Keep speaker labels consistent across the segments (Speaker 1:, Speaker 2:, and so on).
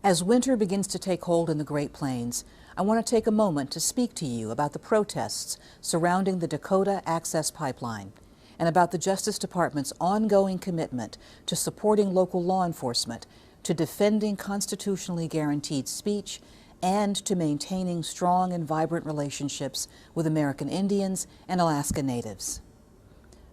Speaker 1: As winter begins to take hold in the Great Plains, I want to take a moment to speak to you about the protests surrounding the Dakota Access Pipeline and about the Justice Department's ongoing commitment to supporting local law enforcement, to defending constitutionally guaranteed speech, and to maintaining strong and vibrant relationships with American Indians and Alaska Natives.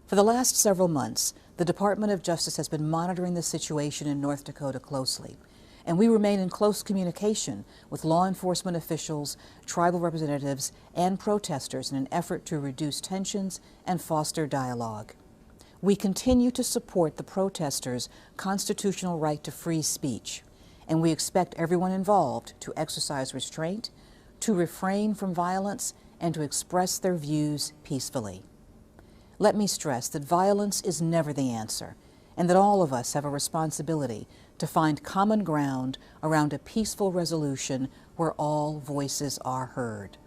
Speaker 1: For the last several months, the Department of Justice has been monitoring the situation in North Dakota closely, and we remain in close communication with law enforcement officials, tribal representatives, and protesters in an effort to reduce tensions and foster dialogue. We continue to support the protesters' constitutional right to free speech, and we expect everyone involved to exercise restraint, to refrain from violence, and to express their views peacefully. Let me stress that violence is never the answer, and that all of us have a responsibility to find common ground around a peaceful resolution where all voices are heard.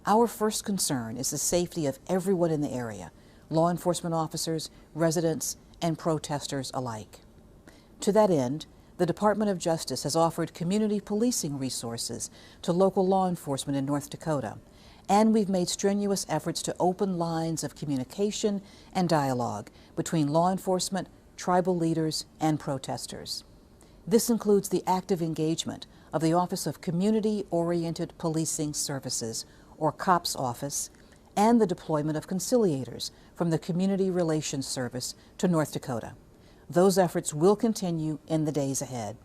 Speaker 1: Our first concern is the safety of everyone in the area, law enforcement officers, residents, and protesters alike. To that end, the Department of Justice has offered community policing resources to local law enforcement in North Dakota, and we've made strenuous efforts to open lines of communication and dialogue between law enforcement, tribal leaders, and protesters. This includes the active engagement of the Office of Community-Oriented Policing Services, or COPS office, and the deployment of conciliators from the Community Relations Service to North Dakota. Those efforts will continue in the days ahead.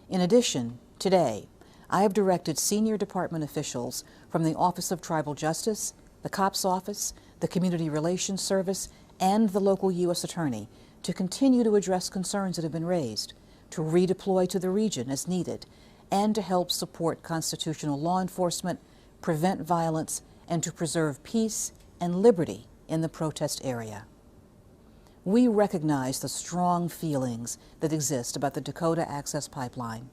Speaker 1: In addition, today, I have directed senior department officials from the Office of Tribal Justice, the COPS office, the Community Relations Service, and the local U.S. Attorney to continue to address concerns that have been raised, to redeploy to the region as needed, and to help support constitutional law enforcement, prevent violence, and to preserve peace and liberty in the protest area. We recognize the strong feelings that exist about the Dakota Access Pipeline,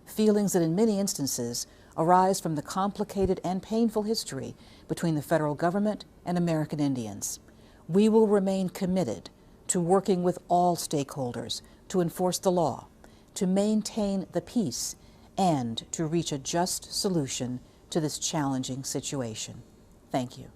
Speaker 1: feelings that in many instances arise from the complicated and painful history between the federal government and American Indians. We will remain committed to working with all stakeholders to enforce the law, to maintain the peace, and to reach a just solution to this challenging situation. Thank you.